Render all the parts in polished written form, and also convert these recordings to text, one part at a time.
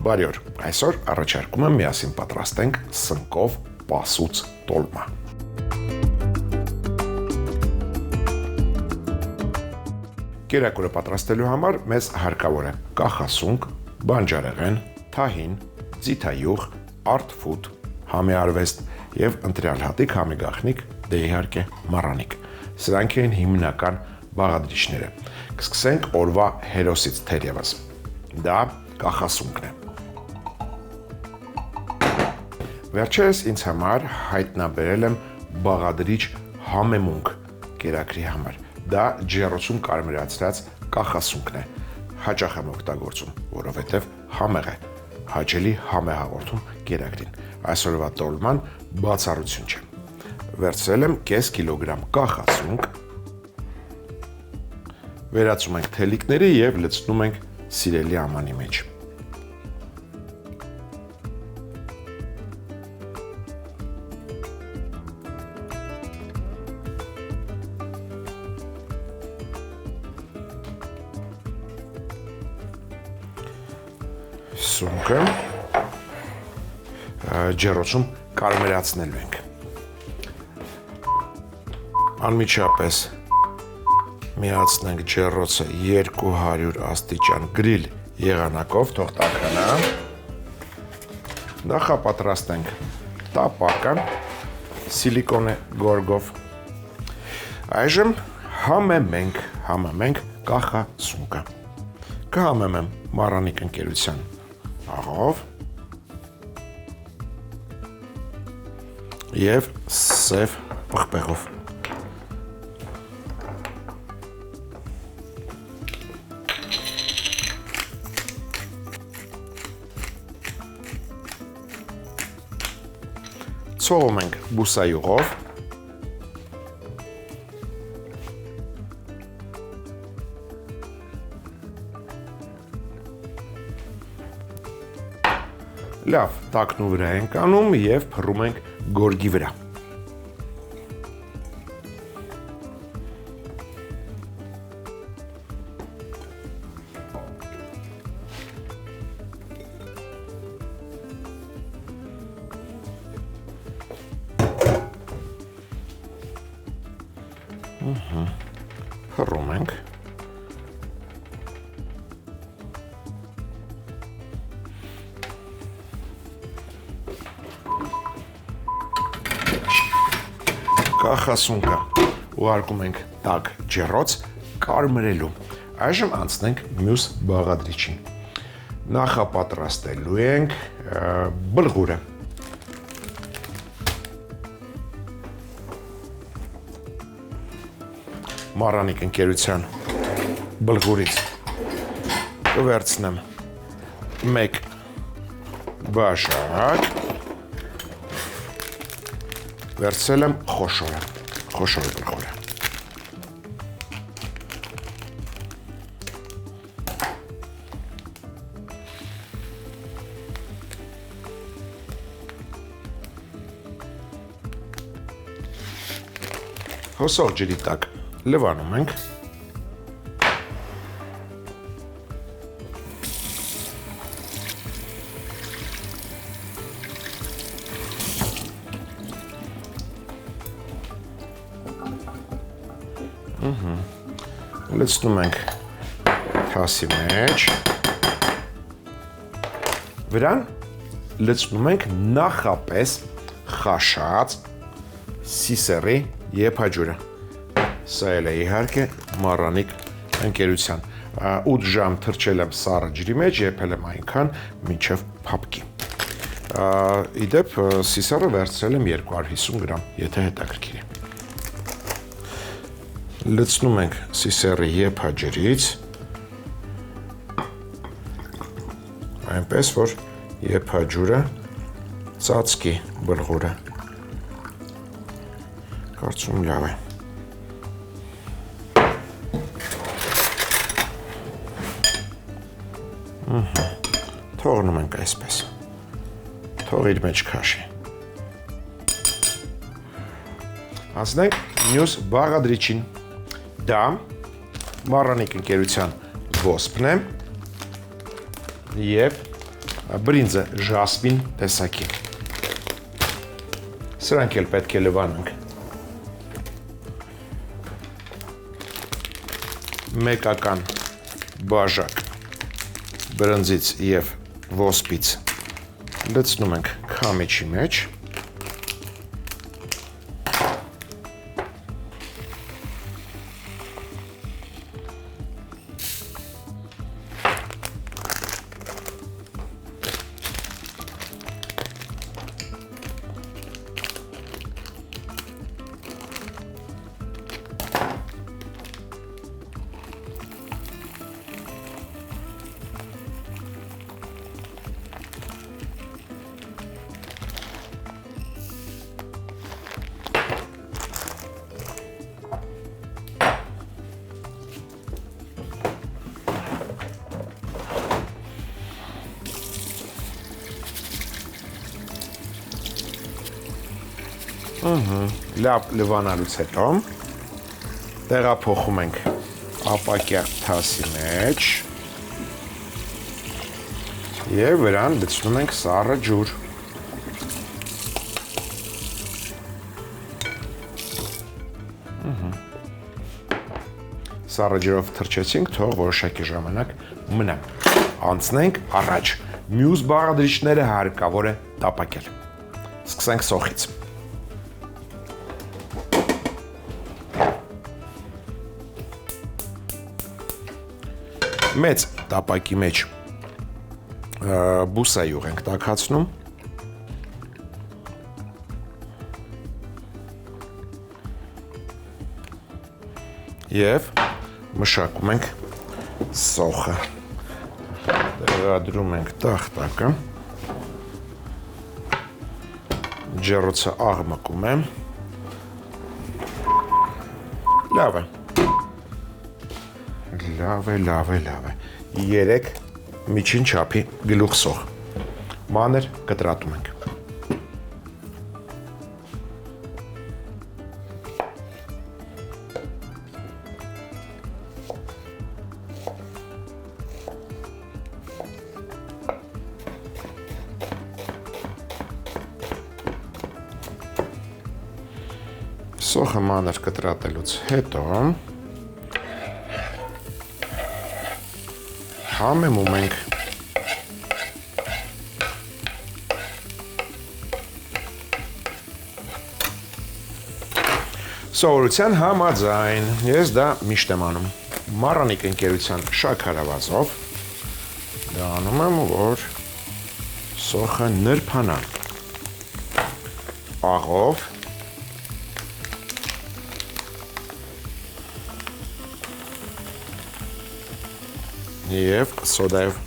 Բարի օր, այսօր առաջարկում եմ միասին պատրաստենք սնկով պասուց տոլմա։ Կերակուրը պատրաստելու համար մեզ հարկավոր է կախասունկ, բանջարեղեն, թահին, ձիթայուղ, արթֆուտ, համի արվեստ և ընտրյալ հատիկ համի գաղտնիք, դե իհարկե մառանիկ։ Սրանք են հիմնական բաղադրիչները։ Կսկսենք օրվա հերոսից թերևս։ Դա կախասունկն է։ Վերջերս ինձ համար հայտնաբերել եմ բաղադրիչ համեմունք կերակրի համար։ Դա ջեռոցում կարմրացրած կախասունկն է։ Հաճախ եմ օգտագործում, որովհետև համեղ է, հաճելի համ է հաղորդում կերակրին։ Այսօրվա տոլման բացառություն չէ։ Վերցրել եմ կես կիլոգրամ կախասունկ, վերածում ենք թելիկների և լցնում ենք սիրելի ամանի մեջ։ Սունկը ջեռոցում կարմրացնելու ենք։ Անմիջապես միացնենք ջեռոցը 200 աստիճան գրիլ եղանակով, թող տաքանա։ Նախապատրաստենք տապակը սիլիկոնե գորգով։ Այժմ համեմենք կախասունկը։ Կհամեմեմ մառանիկ ընկերության աղով և սև պղպեղով։ Ցողում ենք բուսայուղով։ Լավ, տակնու վրա ենք անում և փռում ենք գորգի վրա։ Փռում ենք։ Կախասունկը ուղարկում ենք տաք ջեռոց կարմրելու։ Այժմ անցնենք մյուս բաղադրիչին։ Նախապատրաստելու ենք բլղուրը։ Մառանիկ ընկերության բլղուրից կվերցնեմ մեկ բաժակ, վերցրել եմ խոշոր բլղուրը։ Հոսող ջրի տակ լվանում ենք։ Լցնում ենք թասի մեջ։ Վրան լցնում ենք նախապես խաշած սիսեռի եփաջուրը։ Սա էլ է իհարկե մառանիկ ընկերության։ 8 ժամ թրջել եմ սառը ջրի մեջ, եփել եմ այնքան, մինչև փափկի։ Իդեպ սիսեռը վերցրել եմ 250 գրամ, եթե հետաքրքիր է։ Լցնում ենք սիսեռի եփաջրից, այնպես որ եփաջուրը ծածկի բլղուրը։ Կարծում լավ է։ Թողնում ենք այսպես։ Թող իր մեջ քաշի։ Անցնենք մյուս բաղադրիչին։ Դա մառանիկ ընկերության ոսպն է և բրինձը ժասմին տեսակի։ Սրանք էլ պետք է լվանանք։ Մեկական բաժակ բրնձից և ոսպից լցնում ենք քամիչի մեջ։ Լավ լվանալուց հետո տեղափոխում ենք ապակյա թասի մեջ և վրան լցնում ենք սառը ջուր։ Սառը ջրով թրջեցինք, թող որոշակի ժամանակ մնա։ Անցնենք առաջ։ Մյուս բաղադրիչները հարկավոր է տապակել։ Սկսենք սոխից։ Մեծ տապակի մեջ բուսայուղ ենք տաքացնում և մշակում ենք սոխը։ Տեղադրում ենք տախտակը, ջեռոցը աղմկում է, լավ է։ Լավ է։ 3 միջին չափի գլուխ սող։ Մանր կտրատում ենք։ Սոխը մանր կտրատելուց հետո համեմում ենք սովորության համաձայն, ես դա միշտ եմ անում, մառանիկ ընկերության շաքարավազով դա անում եմ, որ սոխը նրբանա, աղով և սոդայով։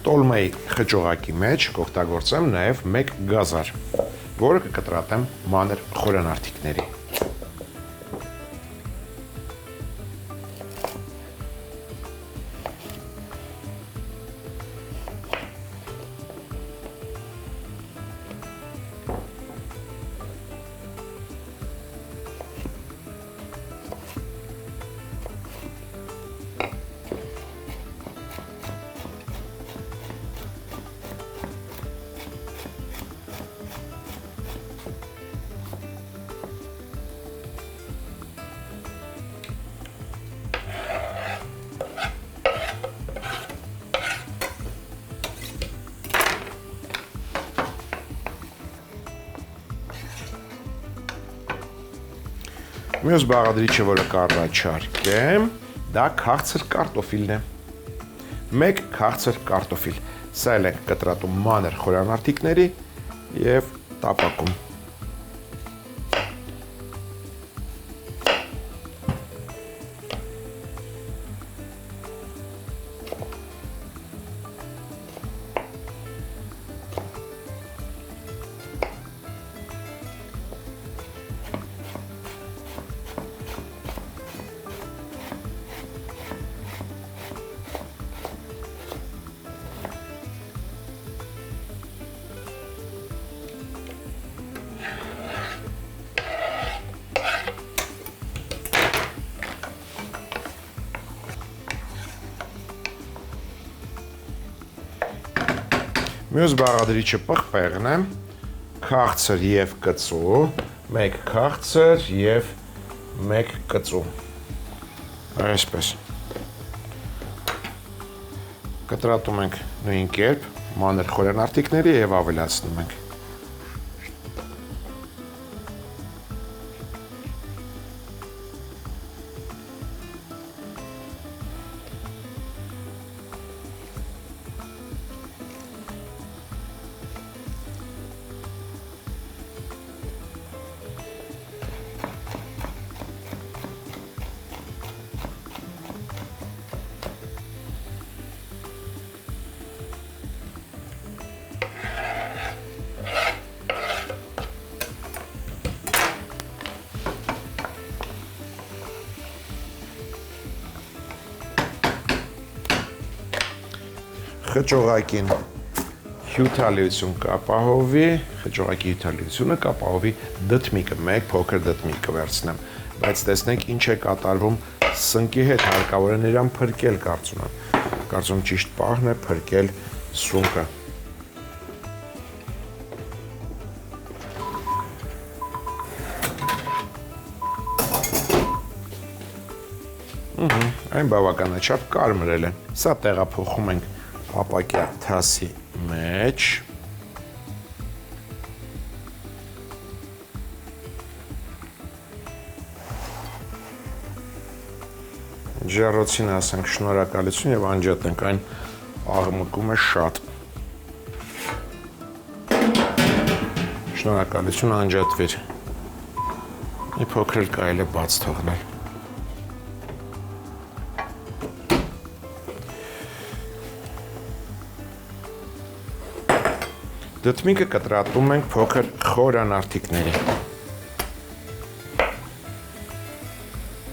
Տոլմայի խճողակի մեջ կօգտագործեմ նաև 1 գազար, որը կկտրատեմ մանր խորանարդիկների։ Մյուս բաղադրիչը, որը կառաջարկեմ, դա քաղցր կարտոֆիլն է։ 1 քաղցր կարտոֆիլ։ Սա էլ ենք կտրատում մանր խորանարդիկների և տապակում։ Մյուս բաղադրիչը պղպեղն է, քաղցր և կծու, մեկ քաղցր և մեկ կծու, այսպես, կտրատում ենք նույն կերպ, մանր խորենարտիքների և ավելացնում ենք։ Խճողակին հյութալիություն կապահովի, խճողակի հյութալիությունը կապահովի դդմիկը, մեկ փոքր դդմիկ կվերցնեմ, բայց տեսնենք ինչ է կատարվում սնկի հետ, հարկավոր է նրան փրկել կարծում ճիշտ պահն է փրկել սունկը։ Այն բավականաչափ կարմրել է, սա տեղափոխում ենք ապակյա թասի մեջ, ջեռոցին ասենք շնորհակալություն և անջատենք, այն աղմկում է շատ, շնորհակալություն անջատվիր, մի փոքր կարելի է բաց թողնել։ Դդմիկը կտրատում ենք փոքր խորանարտիքների։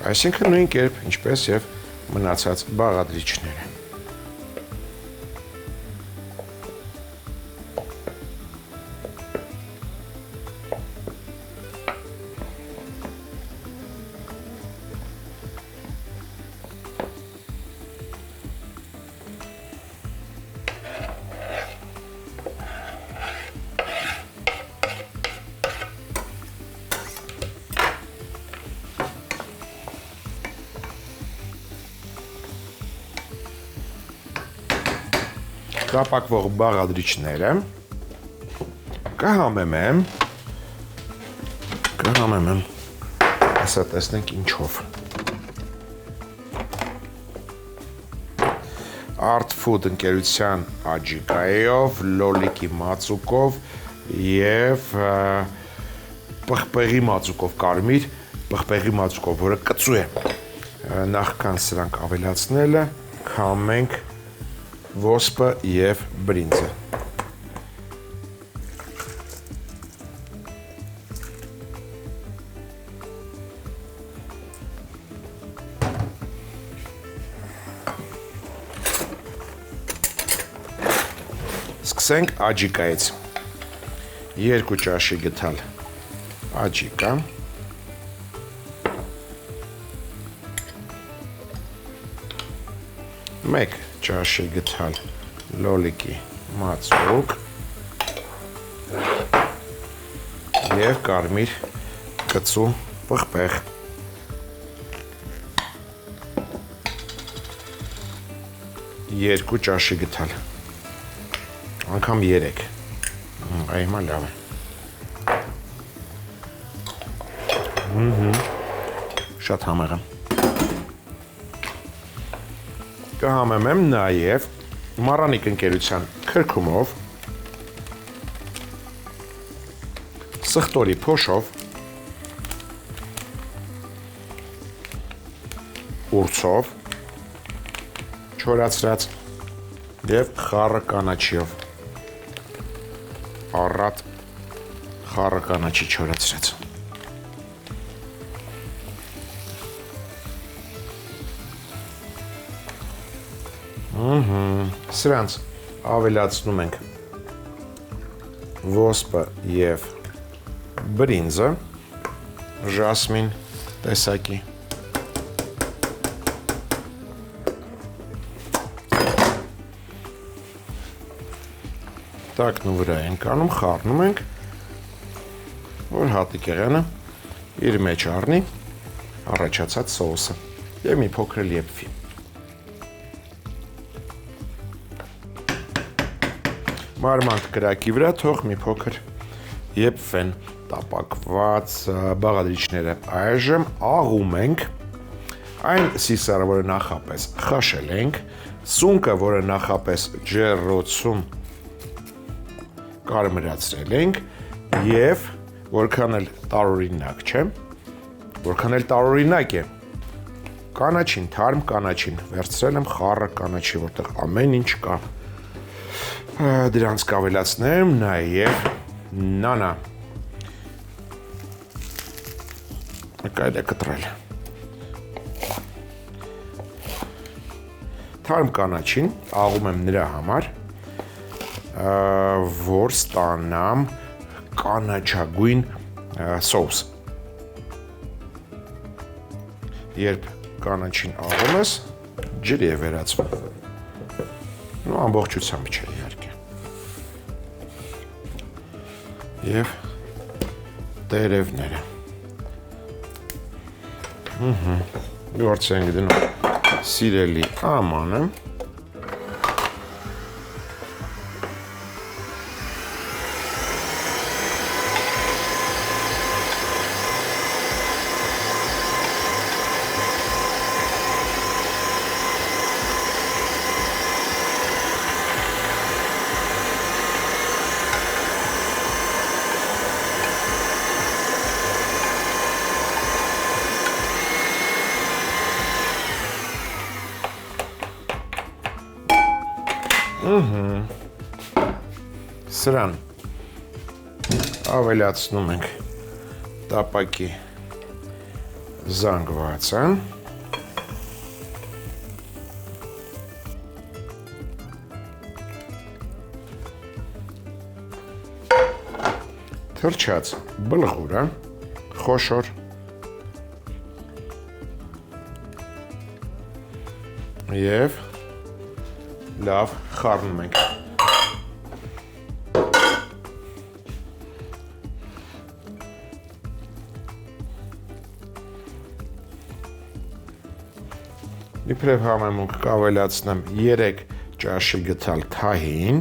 Այսինքն նույն կերպ, ինչպես և մնացած բաղադրիչները։ Կապակվող բաղադրիչները կհամեմեմ, ասա տեսնենք ինչով։ Art Food ընկերության աջիկայով, լոլիկի մածուկով և պղպեղի մածուկով կարմիր, պղպեղի մածուկով, որը կծու է։ Նախքան սրանք ավելացնելը, քամենք ոսպը և բրինձը։ Սկսենք աջիկայից։ 2 ճաշի գթալ աջիկա, 1 ճաշի գթալ լոլիկի մածուկ և կարմիր կծու պղպեղ, 2 ճաշի գթալ, անգամ 3, այմա լավ է, շատ համեղ է։ Կհամեմեմ նաև Մարանիկ ընկերության քրքումով, սխտորի փոշով, ուրցով, չորացրած և խառը կանաչիով, առատ խառը կանաչի չորացրած։ Սրանց ավելացնում ենք ոսպը և բրինձը, ժասմին տեսակի, տակնու վրա ենք անում, խառնում ենք, որ հատիկեղյանը իր մեջ առնի առաջացած սոուսը և մի փոքր լիեպվի։ Մարմանդ կրակի վրա թող մի փոքր եփվեն տապակված բաղադրիչները։ Այժմ աղում ենք այն սիսարը, որը նախապես խաշել ենք, սունկը, որը նախապես ջեռոցում կարմրացրել ենք և որքան էլ տարօրինակ չէ, որքան էլ տարօրինակ է, կանաչին, թարմ կանաչին, վերցրել եմ խառը կանաչի, որտեղ ամեն ինչ կա, դրանց կավելացնեմ նաև նանա, կարելի է կտրել, թարմ կանաչին աղում եմ նրա համար, որ ստանամ կանաչագույն սոուս։ Երբ կանաչին աղում ես, ջրի է վերածվում։ Ու ամբողջությամբ չէ իհարկե։ Եվ տերևները։ Գործ ենք դնում սիրելի ամանը։ Սրան ավելացնում ենք տապակի զանգվածը, թրջած բլխուրը, խոշոր և լավ խառնում ենք։ Իբրև համեմունք կավելացնեմ 3 ճաշի գթալ թահին,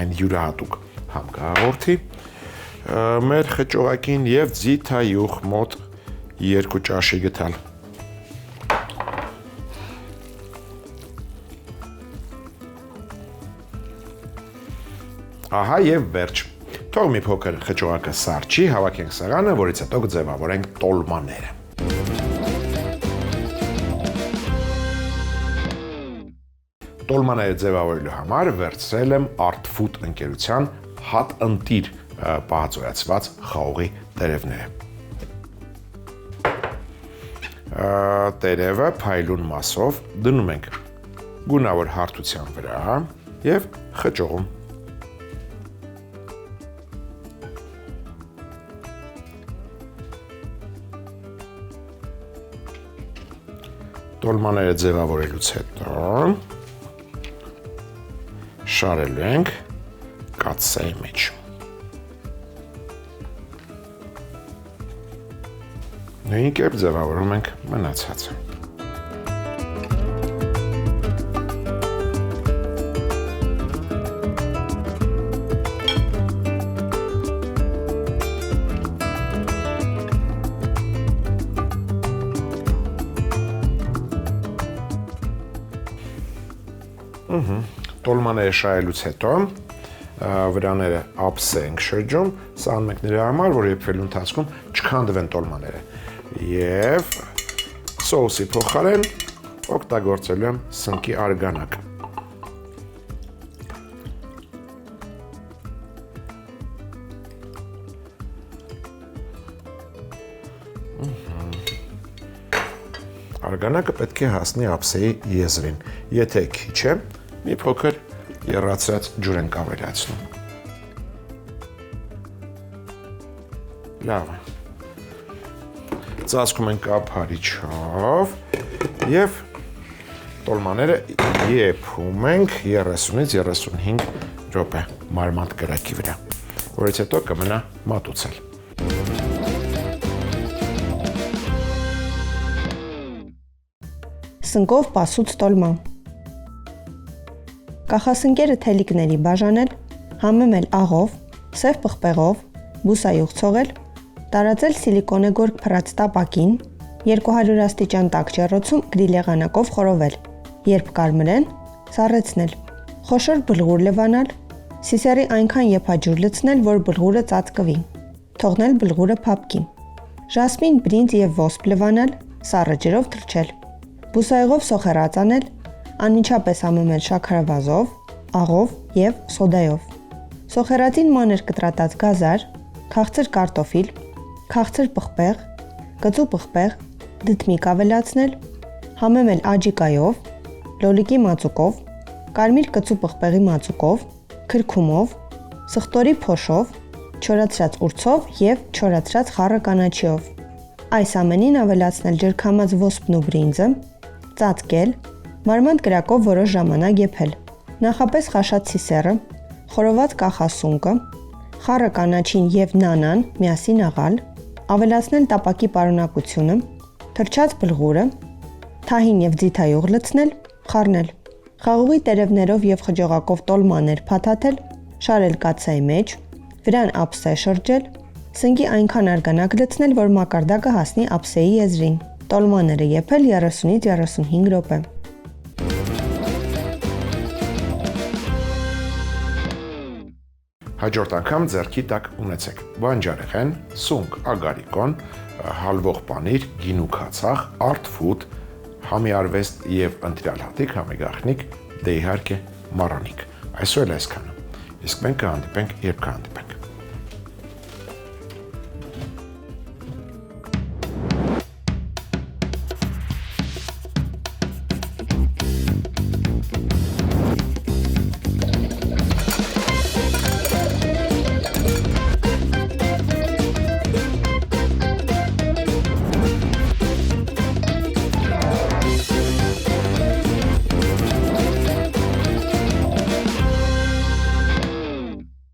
այն յուրահատուկ համկահաղորդի, մեր խճողակին և ձիթայուղ մոտ 2 ճաշի գթալ։ Ահա և վերջ։ Թող մի փոքր խճողակը սառչի, հավաքենք սեղանը, որից հետո կձևավորենք տոլմաները։ Տոլմաները ձևավորելու համար վերցրել եմ Art Food ընկերության հատընտիր պահածոյացված խաղողի տերևները։ Տերևը փայլուն մասով դնում ենք գունավոր հարթության վրա և խճողում։ Տոլմաները ձևավորելուց հետո շարելու ենք կաթսայի մեջ։ Նույն կերպ ձևավորում ենք մնացածը։ Տոլմաները շարելուց հետո վրաները ափսե ենք շրջում, սա անում ենք նրա համար, որ եփվելու ընթացքում չքանդվեն տոլմաները և սոուսի փոխարեն օգտագործելու եմ սնկի արգանակ։ Արգանակը պետք է հասնի ափսեի եզրին, եթե քիչ է, մի փոքր եռացրած ջուր ենք ավելացնում։ Լավ է։ Ծածկում ենք ափարիչով և Տոլմաները եփում ենք 30-ից 35 րոպե մարմանդ կրակի վրա, որից հետո կմնա մատուցել։ Սնկով պասուց տոլմա։ Կախասնկերը թելիկների բաժանել, համեմել աղով, սև պղպեղով, բուսայուղ ցողել, տարածել սիլիկոնե գորգ փռած տապակին, 200 աստիճան տաք ջեռոցում գրիլ եղանակով խորովել, երբ կարմրեն, սառեցնել, խոշոր բլղուր լվանալ, սիսեռի այնքան եփաջուր լցնել, որ բլղուրը ծածկվի, թողնել բլղուրը փափկի, ժասմին, բրինձ և ոսպ լվանալ, սառը ջրով թրջել, բուսայուղով սոխեռած անել, անմիջապես համեմել շաքարավազով, աղով և սոդայով, սոխեռածին մանր կտրատած գազար, քաղցր կարտոֆիլ, քաղցր պղպեղ, կծու պղպեղ, դդմիկ ավելացնել, համեմել աջիկայով, լոլիկի մածուկով, կարմիր կծու պղպեղի մածուկով, քրքումով, սխտորի փոշով, չորացրած ուրցով և չորացրած խառը կանաչիով։ Այս ամենին ավելացնել ջրքամած ոսպն ու բրինձը, ծածկել, մարմանդ կրակով որոշ ժամանակ եփել, նախապես խաշած սիսեռը, խորոված կախասունկը, խառը կանաչին և նանան միասին աղալ, ավելացնել տապակի պարունակությունը, թրջած բլղուրը, թահին և ձիթայուղ լցնել, խառնել, խաղողի տերևներով և խճողակով տոլմաներ փաթաթել, շարել կաթսայի մեջ, վրան ափսե շրջել, սնկի այնքան արգանակ լցնել, որ մակարդակը հասնի ափսեի եզրին, տոլմաները եփել 30-ից 35 րոպե։ Հաջորդ անգամ ձեռքի տակ ունեցեք բանջարեղեն, սունկ, ագարիկոն, հալվող պանիր, գինու քացախ, արթֆուտ, համի արվեստ և ընտրյալ հատիկ, համի գաղտնիք, դե իհարկե մառանիկ։ Այսօր էլ այսքանը։ Իսկ մենք կհանդիպենք, երբ կհանդիպենք։